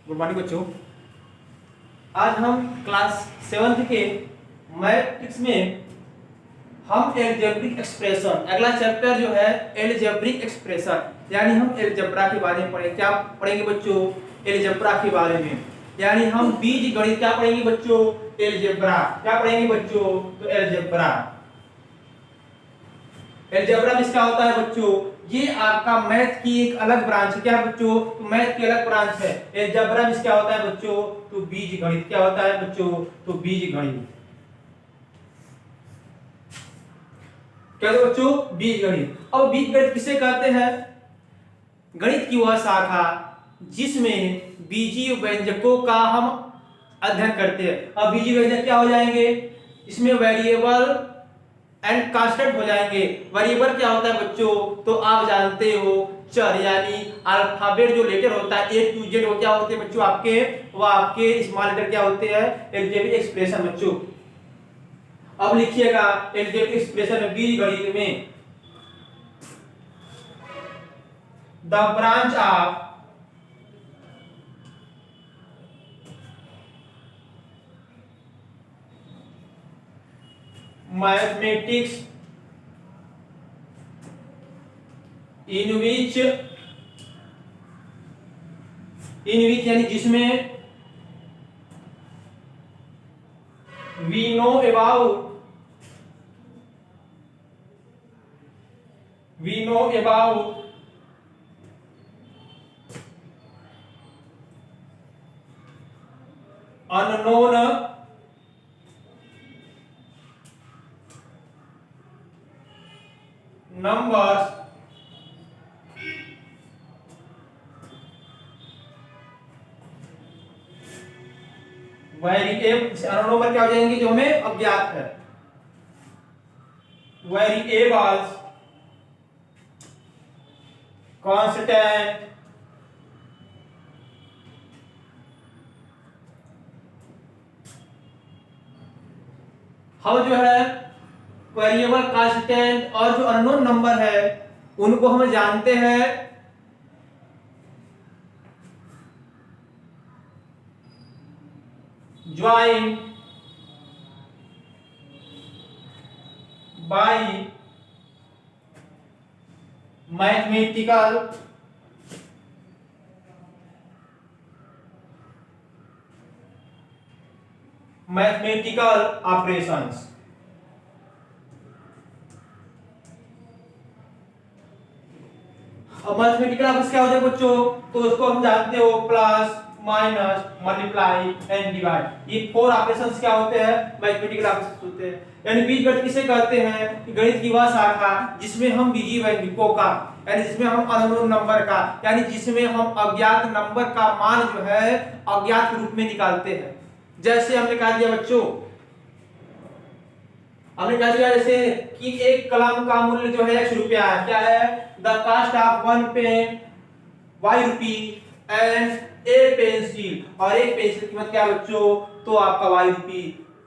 Good morning बच्चों। आज हम क्लास 7th के मैथमेटिक्स में हम एलजेब्रिक एक्सप्रेशन, अगला चैप्टर जो है एलजेब्रिक एक्सप्रेशन, यानी हम एलजेब्रा के बारे में पढ़ेंगे। क्या पढ़ेंगे बच्चों? एलजेब्रा के बारे में, यानी हम बीज गणित क्या पढ़ेंगे बच्चों? एलजेब्रा। क्या पढ़ेंगे बच्चों? तो एलजेब्रा। एलजेब्रा में क्या होता है बच्चों? ये आपका मैथ की एक अलग ब्रांच है। क्या बच्चों? तो मैथ की अलग ब्रांच है। एलजेब्रा में क्या होता है बच्चों? तो बीज गणित। क्या होता है बच्चों? तो बीज गणित। क्या है बच्चों? बीज गणित। अब बीज गणित किसे कहते हैं? गणित की वह शाखा जिसमें बीजीय व्यंजकों का हम अध्ययन करते हैं। अब बीजीय व्यंजक क्या हो जाएंगे? इसमें वेरिएबल एंड कांस्टेंट हो जाएंगे। वेरिएबल क्या होता है बच्चों? तो आप जानते हो, चर, यानी अल्फाबेट जो लेटर होता है A to Z, वो क्या होते हैं बच्चों? आपके वो आपके स्मॉल लेटर क्या होते हैं? एलजेब्रिक एक्सप्रेशन बच्चों। अब लिखिएगा एलजेब्रिक एक्सप्रेशन बीज गणित में the branch of mathematics in which यानी जिसमें we know about unknown numbers number क्या हो जाएंगे? जो हमें अज्ञात है। वेरिएबल्स, कांस्टेंट, हम जो है वेरिएबल, कांस्टेंट और जो अननोन नंबर है उनको हम जानते हैं ज्वाइन बाय मैथमेटिकल ऑपरेशंस। अब मैथमेटिकल ऑपरेशन क्या हो जाए बच्चों? तो उसको हम जानते हो plus, minus, multiply and divide. ये 4 ऑपरेशंस क्या होते हैं? मैथमेटिकल ऑपरेशंस होते हैं। यानी बीज गणित किसे कहते हैं? कि गणित की वह शाखा जिसमें हम बीजीय व्यंजकों का, यानी जिसमें हम अननोन नंबर का, यानी जिसमें हम अज्ञात नंबर का मान जो है अज्ञात के रूप में निकालते हैं। जैसे हमने कहा दिया बच्चों, हमने कहा दिया जैसे कि एक कलम का मूल्य जो है 100 रुपया है। क्या है? The cost of 1 pen ₹Y and a pencil, और एक पेंसिल की कीमत क्या है बच्चों? तो आपका ₹Y।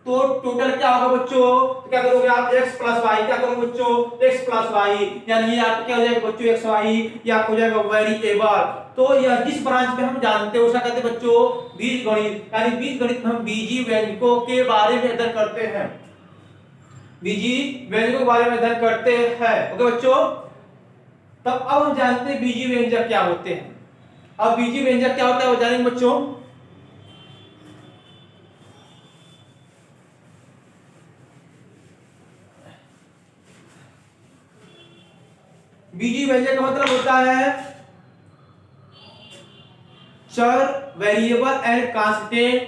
तो टोटल क्या होगा बच्चों? तो क्या करोगे आप? x plus y. क्या करोगे बच्चों? x प्लस वाई, यानी ये आपका क्या हो जाएगा बच्चों? x y, ये आपको हो जाएगा वेरिएबल। तो यह जिस ब्रांच में हम जानते हैं उसे कहते हैं बच्चों बीज गणित। यानी बीज गणित में हम बीजीय व्यंजकों के बारे में अध्ययन करते हैं, बीजीय व्यंजकों के बारे में अध्ययन करते हैं। ओके बच्चों, तब अब हम जानते हैं बीजीय व्यंजक क्या होते हैं। अब बीजीय व्यंजक क्या होता है वो जानेंगे बच्चों। बीजीय व्यंजक का मतलब होता है चर, वेरिएबल एंड कांस्टेंट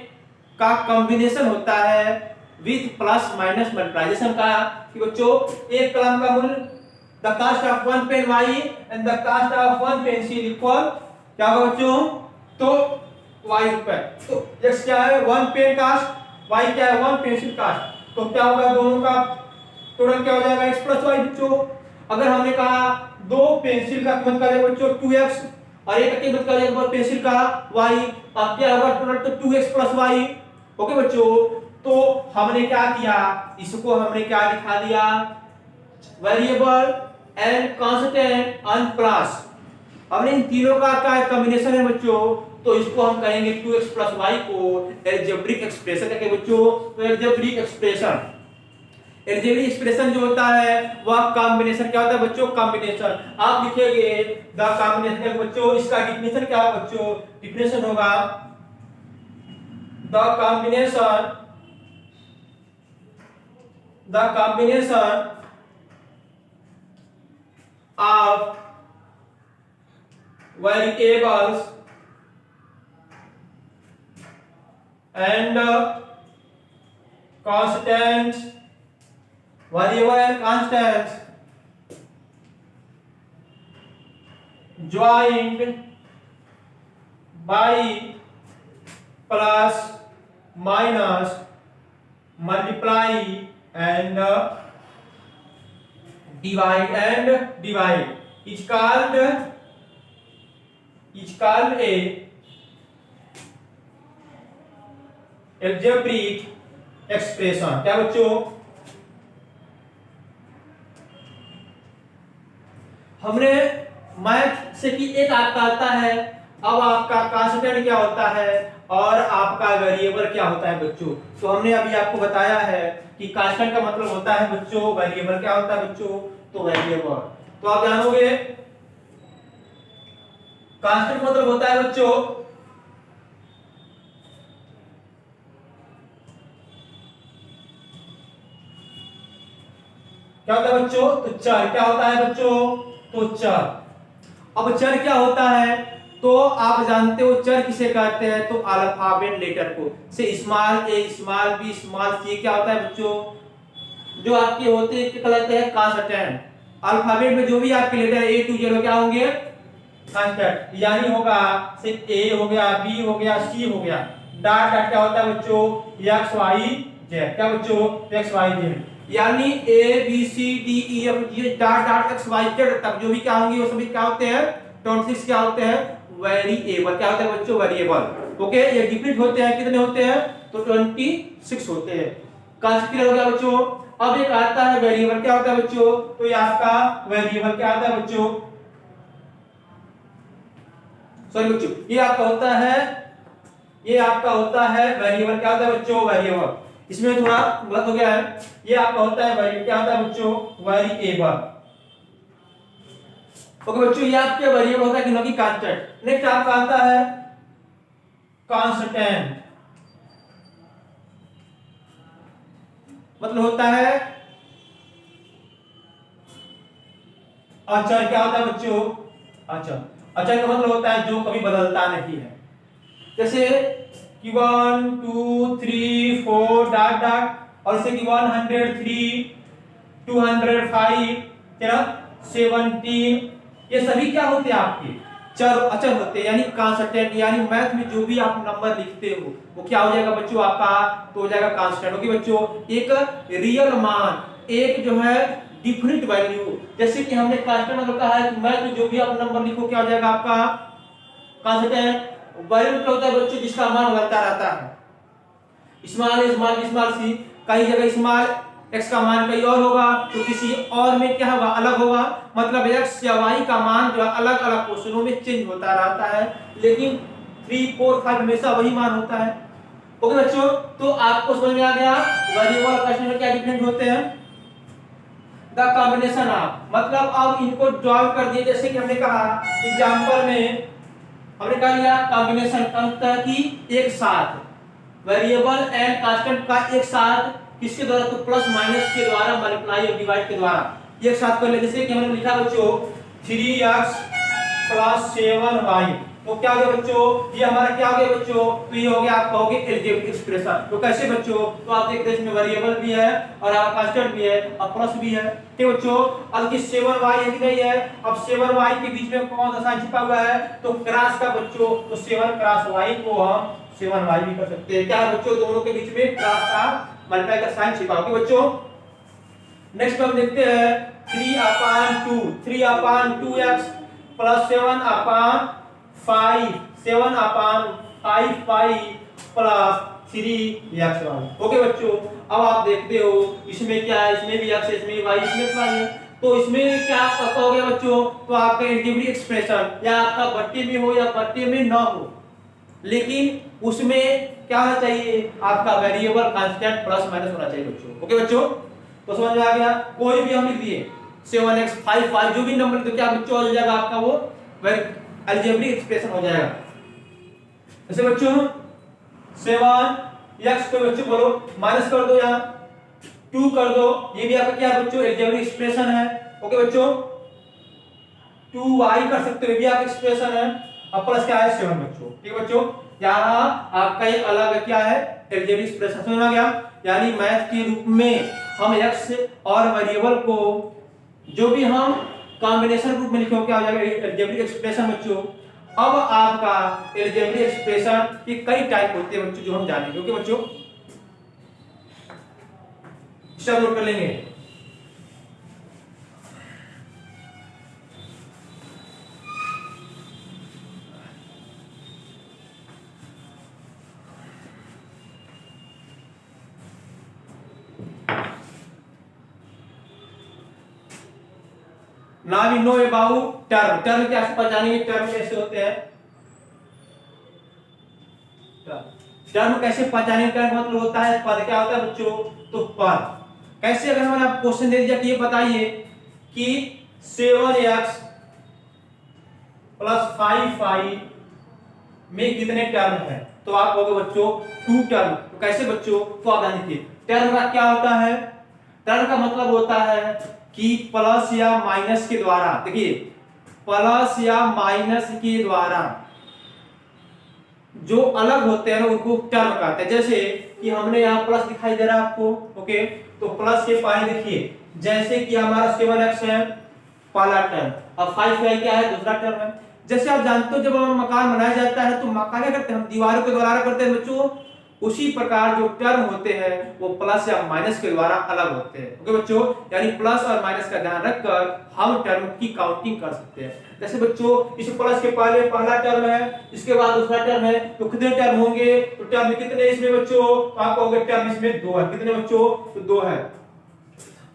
का कॉम्बिनेशन होता है विथ प्लस माइनस मल्टीप्लाई। का कि बच्चों एक कलम का मूल्य the cost of 1 pen y and the cost of 1 pencil equal क्या होगा बच्चों? तो y रुपए। तो x क्या है? 1 पेन कास्ट, y क्या है? 1 पेंसिल कास्ट। तो क्या होगा? दोनों का टोटल क्या हो जाएगा? x प्लस y बच्चों। अगर हमने कहा 2 पेंसिल का कीमत का बच्चों 2x और एक कीमत का जाएगा पेंसिल का y, अब क्या होगा टोटल? तो 2x प्लस y। ओके बच्चों, तो हमने क्या किया? इसको हमने क्या दिखा दिया? Variable and constant and plus अब इन तीनों का क्या कॉम्बिनेशन है बच्चों, तो इसको हम कहेंगे 2x प्लस वाई को एल्जेब्रिक एक्सप्रेशन कहेंगे बच्चों। तो एल्जेब्रिक एक्सप्रेशन जो होता है वह कॉम्बिनेशन क्या होता है बच्चों, कॉम्बिनेशन। आप लिखेंगे द कॉम्बिनेशन बच्चों, इसका डिफिनेशन क्या है बच्चों, डिफिनेशन होगा the combination of variables and constants, variable and constants joined by plus minus multiply and divide is called a algebraic expression। क्या बच्चों, हमने मैथ से कि एक आपका आता है, अब आपका कांस्टेंट क्या होता है और आपका वेरिएबल क्या होता है बच्चों। तो हमने अभी आपको बताया है कि कांस्टेंट का मतलब होता है बच्चों, वेरिएबल क्या होता है बच्चों, तो वेरिएबल। तो आप जानोगे कांस्टेंट मतलब होता है बच्चों क्या होता है बच्चों, तो चर। क्या होता है बच्चों, तो चर। अब चर क्या होता है, तो आप जानते हो चर किसे कहते हैं, तो अल्फाबेट लेटर को, से स्मॉल ए स्मॉल बी स्मॉल सी क्या होता है बच्चों, जो आपके होते हैं कहलाते हैं कांस्टेंट। अल्फाबेट में जो भी आपके लेटर ए टू जेड क्या होंगे, कांस्टेंट। यानी होगा से ए हो गया, बी हो गया, सी हो गया, डॉट डॉट क्या होता है बच्चों, एक्स वाई जेड। क्या बच्चों, एक्स वाई जेड। यानी A B C D E F G dot dot X Y Z तक जो भी क्या होंगे वो सभी क्या होते हैं, 26 क्या होते हैं, वेरिएबल। क्या होते हैं बच्चों, वेरिएबल। ओके, ये डिफरेंट होते हैं, कितने होते हैं, तो 26 होते हैं। कांस्टेंट हो गया बच्चों। अब एक आता है वेरिएबल, क्या होता है बच्चों, तो ये आपका वेरिएबल क्या आता है बच्चों, सॉरी बच्चों, ये आपका होता है वेरिएबल। क्या होता है बच्चों, वेरिएबल। इसमें थोड़ा गलत हो गया है, ये आपका होता है वेरिएबल। क्या होता है बच्चों, वेरिएबल। ओके बच्चों, ये आपके वेरिएबल होता है कि ना कि कांस्टेंट। नेक्स्ट आपका आता है कांस्टेंट, मतलब होता है अचर। क्या होता है बच्चों, अचर। अचर का मतलब होता है जो कभी बदलता नहीं है। जैसे कि 1 2 3 4 डॉट डॉट, और जैसे कि 103 205 17, ये सभी क्या होते हैं आपके चर अचर होते हैं, यानी कांस्टेंट। यानी मैथ में जो भी आप नंबर लिखते हो वो क्या हो जाएगा बच्चों, आपका तो हो जाएगा कांस्टेंट। ओके बच्चों, एक रियल मान, एक जो है डिफरेंट वैल्यू। जैसे कि हमने कांस्टेंट मतलब कहा है कि मैथ में जो भी आप नंबर लिखो क्या हो जाएगा आपका कांस्टेंट। वेरिएबल क्या होता है बच्चों, जिसका मान बदलता रहता है। स्मॉल सी, कई जगह स्मॉल x का मान कहीं और होगा तो किसी और में क्या होगा, अलग होगा। मतलब x या y का मान जो अलग अलग क्वेश्चनों में चेंज होता रहता है, लेकिन 3 4 5 हमेशा वही मान होता है। ओके बच्चों, तो आपको समझ में आ गया वेरिएबल और कांस्टेंट में क्या डिफरेंट होते हैं। द कॉम्बिनेशन ऑफ, मतलब अब इनको जॉइन कर दिए। जैसे कि हमने कहा एग्जांपल में हमने कहा लिया कॉम्बिनेशन अंतर की एक साथ वेरिएबल एंड कांस्टेंट का एक साथ, किसके द्वारा, तो प्लस माइनस के द्वारा, मल्टीप्लाई और डिवाइड के द्वारा एक साथ कर ले। जैसे कि हमने लिखा बच्चों 3x + 7y, तो क्या हो गया बच्चों, ये हमारा क्या हो गया बच्चों, तो ये हो गया आप कहोगे एल्जेब्रिक एक्सप्रेशन। तो कैसे बच्चों, तो आप देख रहे हैं इसमें वेरिएबल भी है और आपका कांस्टेंट भी है और प्लस भी है। ठीक है बच्चों, अब कि 7y है कि नहीं है, अब 7y के बीच में कौन सा साइन छिपा हुआ है, तो क्रॉस का बच्चों, तो 7 क्रॉस y को हम 7y भी कर सकते हैं। क्या है बच्चों, दोनों के बीच में क्रॉस का मल्टीप्लाई का साइन छिपा हुआ है बच्चों। नेक्स्ट हम देखते हैं 3/2 3/2x + 7/5 7/5y + 3xy। ओके बच्चों, अब आप देखते हो इसमें क्या है, इसमें भी x है, इसमें y, इसमें y है। तो इसमें क्या कहोगे बच्चों, तो आपका एल्जेब्रिक एक्सप्रेशन या आपका बट्टे में हो या बट्टे में ना हो, लेकिन उसमें क्या होना चाहिए, आपका वेरिएबल कांस्टेंट प्लस माइनस होना चाहिए बच्चों। ओके बच्चों, तो समझ में आ गया। कोई भी हम लिख दिए 7x 5 जो भी नंबर तो क्या बच्चों हो जाएगा आपका वो अलजेब्रिक एक्सप्रेशन हो जाएगा। जैसे बच्चों 7x को बच्चों बोलो माइनस कर दो, यहाँ 2 कर दो, ये भी आपका क्या बच्चों अलजेब्रिक एक्सप्रेशन है। ओके बच्चों 2y कर सकते हो, ये भी आपका एक्सप्रेशन है। अब प्लस क्या है 7 बच्चों। ठीक है बच्चों, यहाँ आपका एक अलग क्या है अलजेब्रिक एक्सप्रेशन। समझ में आ गया। यानी मैथ के रूप में हम x और वेरिएबल को जो भी हम कॉम्बिनेशन रूप में लिखो क्या हो जाएगा अलजेब्रिक एक्सप्रेशन बच्चों। अब आपका अलजेब्रिक एक्सप्रेशन के कई टाइप होते हैं बच्चों जो हम जानेंगे। ओके बच्चों, सब नोट कर लेंगे। Now we know about term. Term क्या पहचानेंगे, टर्म कैसे होते हैं, टर्म कैसे पहचानेंगे। टर्म मतलब होता है पद, क्या होता है बच्चों, तो पद। कैसे, अगर मैंने आपको क्वेश्चन दे दिया कि ये बताइए कि 7x प्लस 5y में कितने टर्म है, तो आप कहोगे बच्चों 2 टर्म। तो कैसे बच्चों, तो आप ध्यान दीजिए टर्म का क्या होता है। टर्म का मतलब होता है कि प्लस या माइनस के द्वारा, देखिए प्लस या माइनस के द्वारा जो अलग होते हैं ना उनको टर्म कहते हैं। जैसे कि हमने यहाँ प्लस दिखाई दे रहा है आपको। ओके, तो प्लस के पहले देखिए जैसे कि हमारा 7x है पहला टर्म, अब 5y क्या है दूसरा टर्म है। जैसे आप जानते हो जब हम मकान बनाया जाता है तो मकान क्या करते हैं, हम दीवारों के द्वारा करते हैं बच्चों, उसी प्रकार जो टर्म होते हैं वो प्लस या माइनस के द्वारा अलग होते हैं। ओके बच्चों, यानी प्लस और माइनस का ध्यान रखकर हम टर्म की काउंटिंग कर सकते हैं। जैसे बच्चों इस प्लस के पहले पहला टर्म है, इसके बाद दूसरा टर्म है, तो कितने टर्म होंगे, तो टर्म कितने इसमें बच्चों, आप कहोगे टर्म इसमें 2 है। कितने बच्चों, तो 2 है।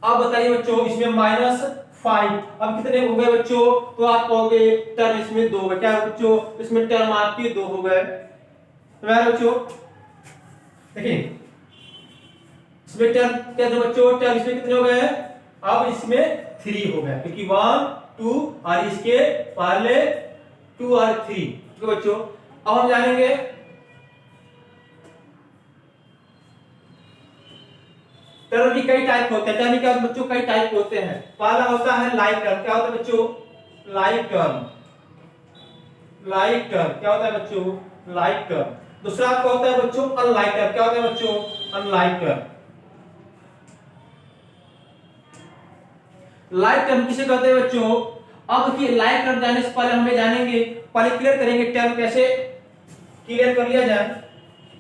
अब बताइए बच्चों इसमें -5, अब कितने हो गए बच्चों, तो आप कहोगे टर्म इसमें 2 है। क्या है बच्चों, इसमें टर्म आपके 2 हो गए। बच्चों देखिए इसमें टर्म क्या है बच्चों, टर्म इसमें कितने हो गए, अब इसमें 3 हो गए, क्योंकि 1 2 और इसके पहले 2 और 3। तो बच्चों अब हम जानेंगे टर्म भी कई टाइप होते हैं। टर्म क्या बच्चों, कई टाइप होते हैं। पहला होता है लाइक टर्म। क्या होता है बच्चों, लाइक टर्म। लाइक टर्म क्या होता है बच्चों, लाइक टर्म। दूसरा आपका होता है बच्चों अनलाइक टर्म। क्या होता है बच्चों, अनलाइक टर्म। लाइक टर्म किसे कहते हैं बच्चों, अब की लाइक टर्म जाने से पहले हमें जानेंगे, पहले क्लियर करेंगे टर्म कैसे क्लियर कर लिया जाए।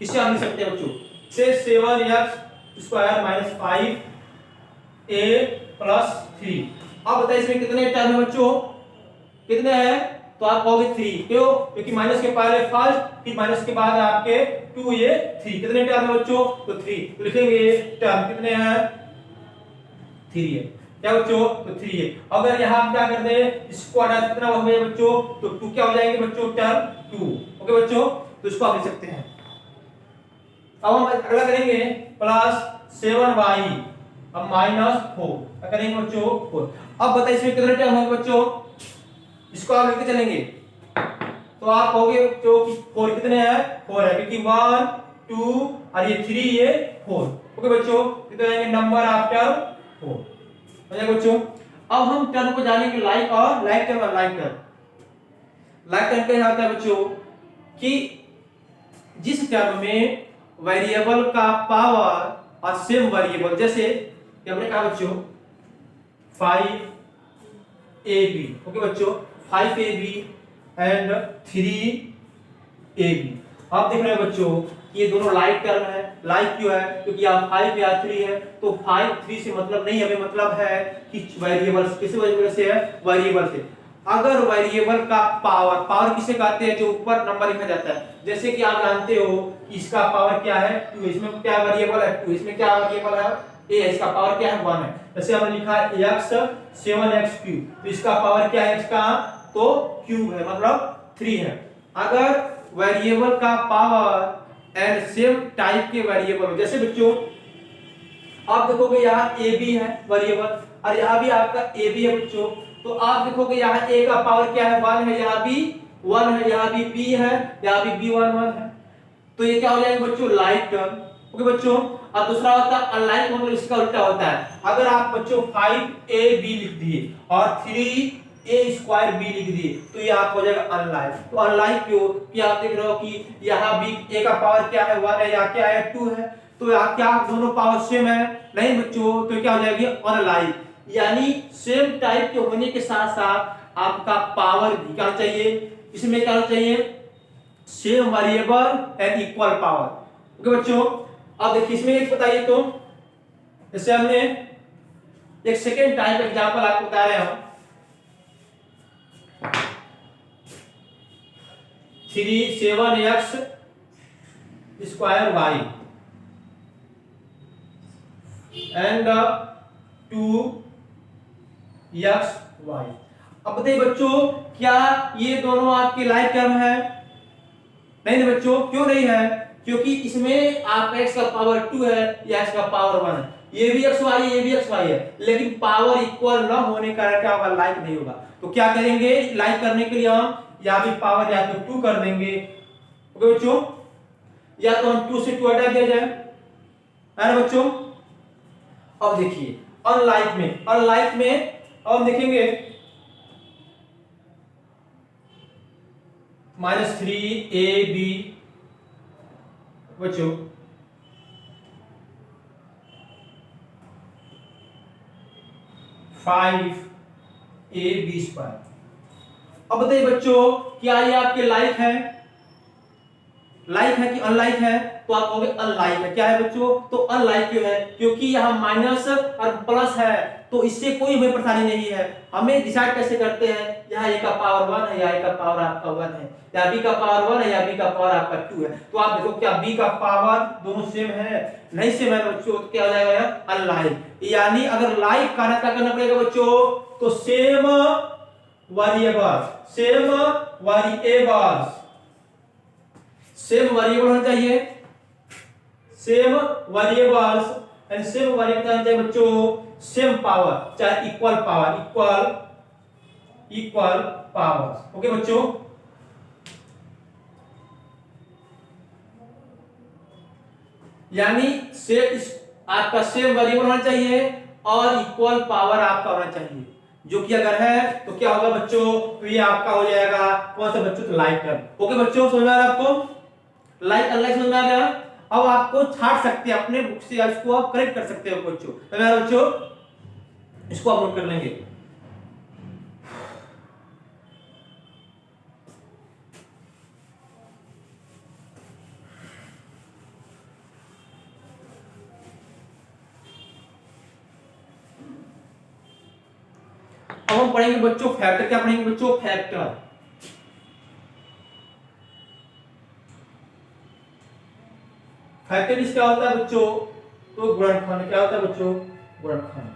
इसे हम लिख सकते हैं बच्चों से 7x square minus 5a plus 3। अब बताइए इसमें कितने टर्म है बच्चों, कितने हैं, तो आप कहोगे 3। क्यों, क्योंकि माइनस के पहले फर्स्ट फिर माइनस के बाद आपके 2 ये 3। कितने टर्म है बच्चों, तो 3। तो लिखेंगे टर्म कितने हैं, 3 है। क्या बच्चों, तो 3 है। अगर यहां हम क्या कर दें, इसको हटा कितना हो गया बच्चों, तो 2 क्या हो जाएंगे बच्चों, टर्म 2। ओके बच्चों, तो इसको आप लिख सकते हैं। अब हम अगला करेंगे प्लस 7y अब माइनस 4 क्या करेंगे बच्चों 4। अब बताइए इसमें कितने टर्म होंगे बच्चों, इसको आप लिखते चलेंगे, तो आप कहोगे जो 4 कितने हैं, 4 है, क्योंकि 1 2 और ये 3 ये 4। ओके बच्चों, कितने आएंगे नंबर आफ्टर 4 हो जाएगा बच्चों। अब हम टर्म को जानेंगे लाइक और लाइक टर्म और लाइक टर्म। लाइक टर्म क्या होता है बच्चों कि जिस टर्म में वेरिएबल का पावर और सेम वेरिएबल, जैसे हमने कहा बच्चों 5ab। ओके बच्चों 5ab एंड 3ab। आप देख रहे हैं बच्चों ये दोनों लाइक टर्म है। लाइक क्यों है, क्योंकि यहाँ 5 या 3 है, तो 5 3 से मतलब नहीं, हमें मतलब है कि वेरिएबल किस वेरिएबल से है, वेरिएबल से। अगर वेरिएबल का पावर, पावर किसे कहते हैं, जो ऊपर नंबर लिखा जाता है, जैसे कि आप जानते हो कि इसका पावर क्या है 2, इसमें क्या वेरिएबल है 2, इसमें क्या वेरिएबल है ए है, इसका पावर क्या है 1 है। जैसे हमने लिखा है x 7x क्यूब, तो इसका पावर क्या है x का, तो क्यूब है मतलब 3 है। अगर वेरिएबल का पावर एंड सेम टाइप के वेरिएबल, जैसे बच्चों आप देखोगे यहाँ ए बी है वेरिएबल और यहाँ भी आपका ए बी है बच्चों, तो आप देखोगे यहाँ ए का पावर क्या है 1 है, यहाँ भी 1 है, यहाँ भी बी है, यहाँ भी बी 1 1 है, तो ये क्या हो जाएगा बच्चों लाइक टर्म। ओके बच्चों, और दूसरा होता है अनलाइक, मतलब इसका उल्टा होता है। अगर आप बच्चों 5ab लिख दिए और 3a² b लिख दिए तो ये आप हो जाएगा अनलाइक। तो अनलाइक क्यों कि आप देख रहे हो कि यहाँ b a का पावर क्या है 1 है, यहाँ क्या है 2 है, तो यहाँ क्या दोनों पावर सेम है नहीं बच्चों, तो क्या हो जाएगी अनलाइक। यानी सेम टाइप के होने के साथ साथ आपका पावर भी क्या चाहिए, इसमें क्या चाहिए, same variable and equal power. Okay बच्चों, अब देखिए इसमें एक बताइए, तो जैसे हमने एक सेकेंड टाइप एग्जांपल आपको बता रहे हैं, 7x² y एंड 2xy। अब बताइए बच्चों क्या ये दोनों आपके लाइक टर्म है, नहीं ना बच्चों, क्यों नहीं है, क्योंकि इसमें आप x का पावर 2 है या x का पावर 1 है, ये भी xy है ये भी xy है, लेकिन पावर इक्वल ना होने का कारण क्या होगा, लाइक नहीं होगा। तो क्या करेंगे, लाइक करने के लिए हम यहाँ भी पावर या तो 2 कर देंगे। ओके बच्चों, या तो हम 2 से 2 हटा दिया जाए, है ना बच्चों। अब देखिए अनलाइक में अब हम देखेंगे -3ab बच्चों (5ab²). अब बताइए बच्चों क्या ये आपके लाइक है कि अनलाइक है, तो आप कहोगे अनलाइक है। क्या है बच्चों, तो अनलाइक क्यों है, क्योंकि यहाँ माइनस और प्लस है, तो इससे कोई हमें परेशानी नहीं है। हमें डिसाइड कैसे करते हैं, यहाँ ए का पावर 1 है, यहाँ ए का पावर आपका 1 है, या बी का पावर 1 है, या बी का पावर आपका 2 है, तो आप देखो क्या बी का पावर दोनों सेम है, नहीं सेम है बच्चों, तो क्या हो जाएगा अनलाइक। यानी अगर लाइक का क्या करना पड़ेगा बच्चों, तो सेम वेरिएबल होना चाहिए, same variables and same variable होना चाहिए बच्चों, सेम पावर, चाहे इक्वल पावर। ओके बच्चों, यानी आपका सेम वेरिएबल होना चाहिए और इक्वल पावर आपका होना चाहिए, जो कि अगर है तो क्या होगा बच्चों, तो ये आपका हो जाएगा कौन सा बच्चों, तो लाइक टर्म। ओके बच्चों, समझ में आ रहा है आपको, लाइक अनलाइक समझ में आ गया। अब आपको छाट सकते हैं अपने बुक से, इसको आप करेक्ट कर सकते हो बच्चों, समझ में आ रहा है बच्चों, इसको आप नोट कर लेंगे। अब हम पढ़ेंगे बच्चों फैक्टर। क्या पढ़ेंगे बच्चों, फैक्टर। फैक्टर क्या होता है बच्चों, तो गुणनखंड। क्या होता है बच्चों, गुणनखंड,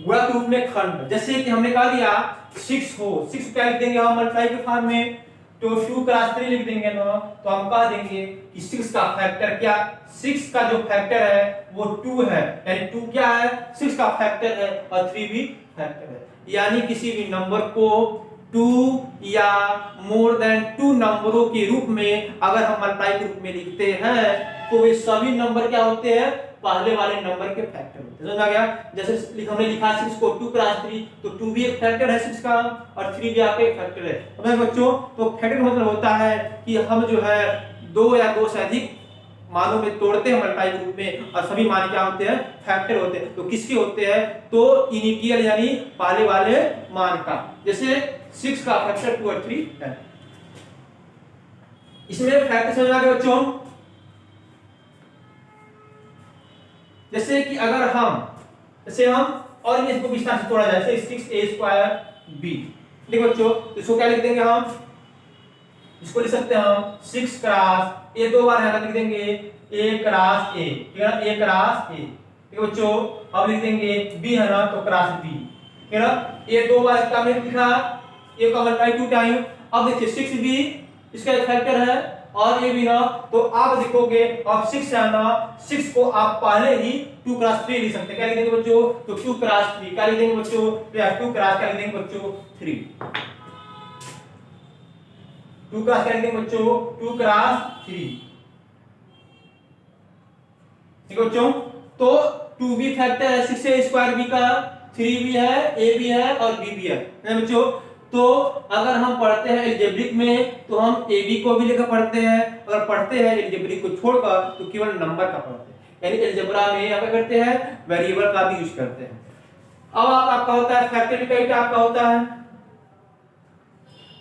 गुणक रूप में खंड। जैसे कि हमने कहा दिया 6 हो, 6 क्या लिख देंगे हम मल्टीप्लाई के फॉर्म में, तो 2 क्रॉस 3 लिख देंगे ना, तो हम कह देंगे कि 6 का फैक्टर क्या, 6 का जो फैक्टर है वो 2 है, यानी 2 क्या है, 6 का फैक्टर है और 3 भी फैक्टर है। यानी किसी भी नंबर को 2 या मोर देन 2 नंबरों के रूप में अगर हम मल्टीप्लाई के रूप में लिखते हैं तो वे सभी नंबर क्या होते हैं, पहले वाले नंबर के फैक्टर होते हैं। समझ आ गया। जैसे हमने लिखा 6 को 2 क्रॉस 3, तो 2 भी एक फैक्टर है 6 का और 3 भी आपका एक फैक्टर है। अब बच्चों तो फैक्टर का मतलब होता है कि हम जो है 2 या 2 से अधिक मानों में तोड़ते हैं मल्टीप्लाई के रूप में, और सभी मान क्या होते हैं, फैक्टर होते हैं। तो किसके होते हैं, तो इनिशियल यानी पहले वाले मान का। जैसे 6 का फैक्टर 2 और 3 है। इसमें फैक्टर समझ आ गया बच्चों। जैसे कि अगर हम और इसको विस्तार से तोड़ा जाए, जैसे 6a² b, देखो बच्चों इसको क्या लिख देंगे हम, इसको लिख सकते हैं हम 6 क्रॉस a, 2 बार है लिख देंगे a क्रॉस a, ठीक है ना, a क्रॉस a। ठीक है बच्चों। अब लिख देंगे बी है ना, तो क्रॉस बी, है ना। ये दो बार इसका हमने लिखा, ये का मल्टीप्लाई 2 टाइम। अब देखिए 6b इसका एक फैक्टर है और ये भी ना, तो आप देखोगे अब 6 है ना, 6 को आप पहले ही 2 क्रॉस 3 लिख सकते हैं। क्या लिख देंगे बच्चों, तो 2 क्रॉस 3 क्या लिख देंगे बच्चों, तो यार 2 क्रॉस क्या लिख देंगे बच्चों 3, 2 क्रॉस क्या लिख देंगे बच्चों 2 क्रॉस 3, ठीक है बच्चों। तो 2b फैक्टर है 6a स्क्वायर b का, 3b है, a भी है और b भी है बच्चों। तो अगर हम पढ़ते हैं अलजेब्रिक में तो हम ab को भी लेकर पढ़ते हैं, अगर पढ़ते हैं अलजेब्रिक को छोड़कर तो केवल नंबर का पढ़ते हैं, यानी अलजेब्रा में क्या करते हैं, वेरिएबल का भी यूज करते हैं। अब आपका होता है फैक्टर कई टाइप का होता है।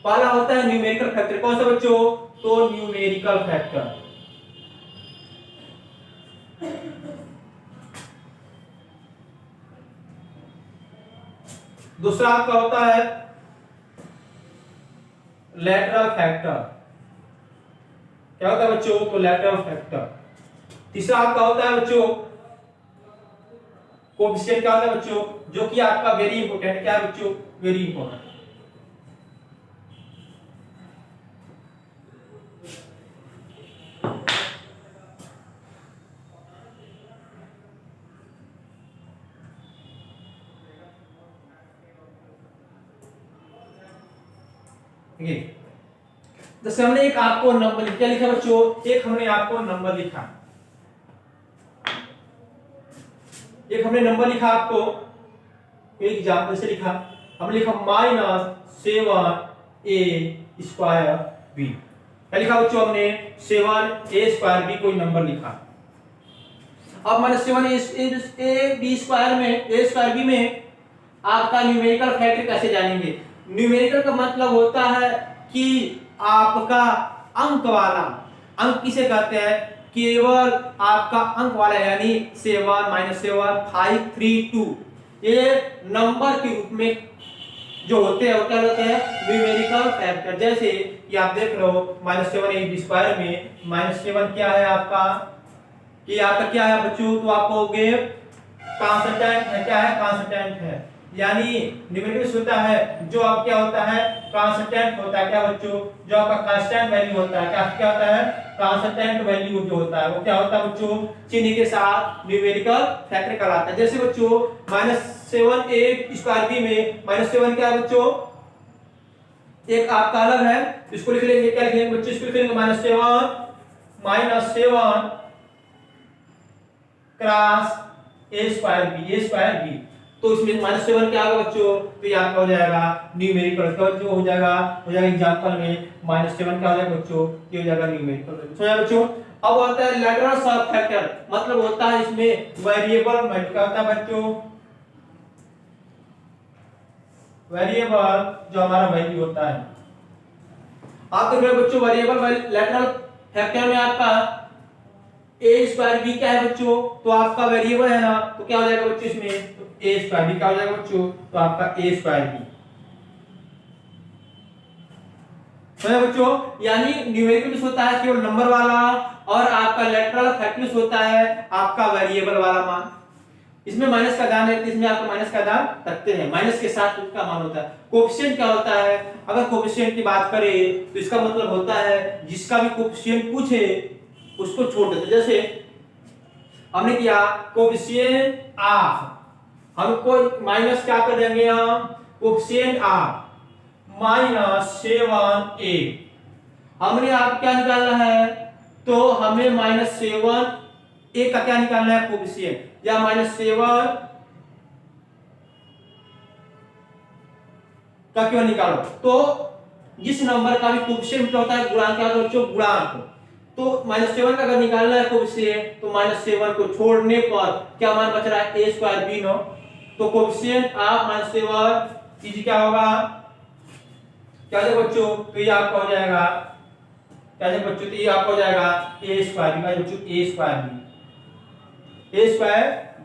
पहला होता है न्यूमेरिकल फैक्टर, कौन सा बच्चों, तो न्यूमेरिकल फैक्टर। दूसरा आपका होता है लैटरल फैक्टर, क्या होता है बच्चों, तो लैटरल फैक्टर। तीसरा आपका होता है बच्चों कोएफिशिएंट, क्या होता है बच्चों, जो कि आपका वेरी इंपॉर्टेंट, क्या है बच्चों, वेरी इंपॉर्टेंट। जैसे हमने एक आपको नंबर क्या लिखा बच्चों, एक हमने आपको नंबर लिखा, एक हमने नंबर लिखा आपको, एक एग्जांपल से लिखा, हमने लिखा -7a स्क्वायर b। क्या लिखा बच्चों हमने, 7a स्क्वायर b कोई नंबर लिखा। अब -7a b स्क्वायर में a स्क्वायर b में आपका न्यूमेरिकल फैक्टर कैसे जानेंगे। न्यूमेरिकल का मतलब होता है कि आपका अंक वाला, अंक किसे कहते हैं, केवल आपका अंक वाला, यानी 7 -7 5 3 2, ये नंबर के रूप में जो होते हैं वो क्या होते हैं, न्यूमेरिकल फैक्टर। जैसे कि आप देख रहे हो -7a स्क्वायर में -7 क्या है आपका, कि आपका क्या है बच्चों, तो आप कहोगे कांस्टेंट है, क्या है, कांस्टेंट है, यानी न्यूमेरिकल होता है जो आप क्या होता है, कांस्टेंट होता है, क्या बच्चों, जो आपका कांस्टेंट वैल्यू होता है, क्या होता है, कांस्टेंट वैल्यू जो होता है वो क्या होता है बच्चों, चिन्ह के साथ न्यूमेरिकल फैक्टर कहलाता है। जैसे बच्चों -7a स्क्वायर b में -7 क्या है बच्चों, एक आपका अलग है, इसको लिख लेंगे, क्या लिख लेंगे बच्चों, इसको लिख लेंगे -7 क्रॉस a स्क्वायर b। तो इसमें -7 क्या होगा बच्चों, तो ये आपका हो जाएगा न्यूमेरिकल का जो हो जाएगा एग्जांपल में -7 क्या हो जाएगा बच्चों, ये हो जाएगा न्यूमेरिकल। समझा बच्चों। अब होता है लैटरल सब फैक्टर, मतलब होता है इसमें वेरिएबल मल्टीप्लाई होता है बच्चों, वेरिएबल जो हमारा वैल्यू होता है। आप देख रहे हो बच्चों वेरिएबल लैटरल फैक्टर में आपका a स्क्वायर b क्या है बच्चों, तो आपका वेरिएबल है ना, तो क्या हो जाएगा बच्चों इसमें, तो a स्क्वायर b क्या हो जाएगा बच्चों, तो आपका a स्क्वायर b। समझे बच्चों, यानी न्यूमेरिकल होता है केवल नंबर वाला, और आपका लैटरल फैक्टर होता है आपका वेरिएबल वाला मान। इसमें माइनस का दान है, इसमें आपका माइनस का दान रखते हैं, माइनस के साथ उसका मान होता है। कोएफिशिएंट क्या होता है, अगर कोएफिशिएंट की बात करें तो इसका मतलब होता है जिसका भी कोएफिशिएंट पूछे उसको छोड़ देते। जैसे हमने किया कोएफिशिएंट ऑफ, हमको माइनस क्या कर देंगे हम, कोएफिशिएंट ऑफ -7a, हमने आप क्या निकालना है, तो हमें -7a का क्या निकालना है, कोएफिशिएंट, या -7 का क्यों निकालो, तो जिस नंबर का भी कोएफिशिएंट होता है गुणांक, क्या होता है बच्चों, गुणांक। तो -7 का अगर निकालना है कोएफिशिएंट, तो -7 को छोड़ने पर क्या मान बच रहा है, a स्क्वायर b नो, तो कोएफिशिएंट ऑफ -7 इज क्या होगा, क्या है बच्चों, तो ये आपका हो जाएगा, क्या है बच्चों, तो ये आपका हो जाएगा a स्क्वायर b, बच्चों a स्क्वायर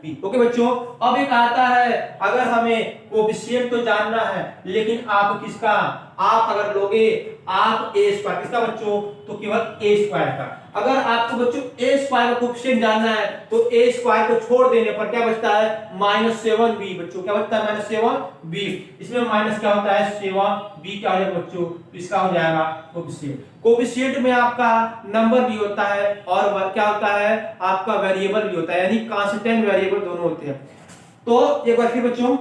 b। ओके बच्चों। अब एक आता है, अगर हमें कोएफिशिएंट तो जानना है, लेकिन आप किसका, आप अगर लोगे आप ए स्क्वायर किसका बच्चों, तो केवल ए स्क्वायर का। अगर आपको बच्चों ए स्क्वायर का कोएफिशिएंट जानना है तो ए स्क्वायर को छोड़ देने पर क्या बचता है, -7b बच्चों, क्या बचता है -7b। इसमें माइनस क्या होता है 7b, क्या हो जाएगा बच्चों, इसका हो जाएगा कोएफिशिएंट। कोएफिशिएंट में आपका नंबर भी होता है और क्या होता है आपका वेरिएबल भी होता है, यानी कांस्टेंट वेरिएबल दोनों होते हैं। तो एक बार फिर बच्चों,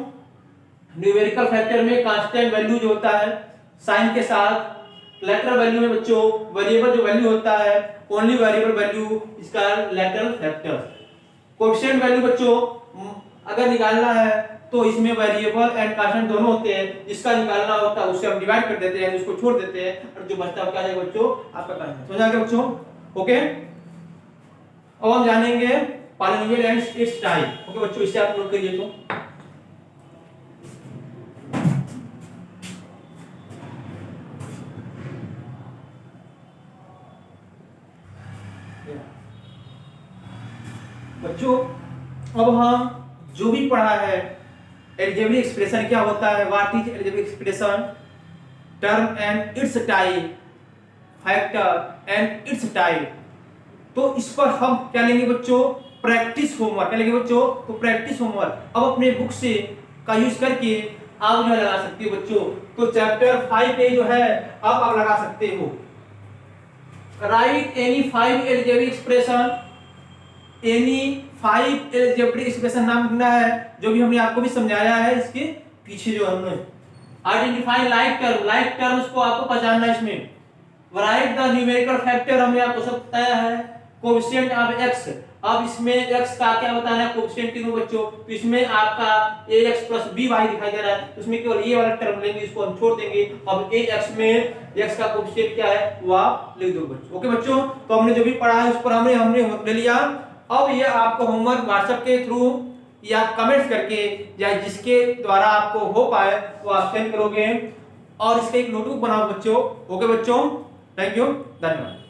न्यूमेरिकल फैक्टर में कांस्टेंट वैल्यू जो होता है साइन के साथ, लेटरल वैल्यू में बच्चों वेरिएबल जो वैल्यू होता है ओनली वेरिएबल वैल्यू, इसका लेटरल फैक्टर। कोएफिशिएंट वैल्यू बच्चों अगर निकालना है तो इसमें वेरिएबल एंड कांस्टेंट दोनों होते हैं, जिसका निकालना होता है उससे हम डिवाइड कर देते हैं, उसको छोड़ देते हैं और जो बचता है क्या जाएगा बच्चों, आपका कांस्टेंट। समझ आ गया बच्चों? ओके, अब हम जानेंगे polynomial and it's type. Okay बच्चों, इसे आप नोट करिए। तो बच्चों अब हम जो भी पढ़ा है अलजेब्रिक एक्सप्रेशन क्या होता है, what is algebraic expression, term and it's type, factor and it's type, तो इस पर हम क्या लेंगे बच्चों, प्रैक्टिस होमवर्क। क्या लेंगे बच्चों, तो प्रैक्टिस होमवर्क। अब अपने बुक से का यूज करके आप जो लगा सकते हो बच्चों। तो चैप्टर 5 पे जो है अब आप लगा सकते हो, right any 5 algebraic expression, any 5 algebraic expression नाम लिखना है, जो भी हमने आपको भी समझाया है इसके पीछे जो हमने identify like term, like terms को आपको पहचानना है इसमें। राइट द न्यूमेरिकल फैक्टर हमने आपको सब बताया है, कोएफिशिएंट ऑफ x, अब इसमें x का क्या बताना है, कोएफिशिएंट तीनों बच्चों, तो इसमें आपका ax + by दिखाई दे रहा है, तो इसमें केवल ये वाला टर्म लेंगे, इसको हम छोड़ देंगे। अब ax में x का कोएफिशिएंट क्या है वो आप लिख दो बच्चों। ओके बच्चों, तो हमने जो भी पढ़ा है उस पर हमने ले लिया। अब ये आपको होमवर्क व्हाट्सएप के थ्रू या कमेंट्स करके या जिसके द्वारा आपको हो पाए तो आप सेंड करोगे, और इसका एक नोटबुक बनाओ बच्चों। ओके बच्चों, थैंक यू, धन्यवाद।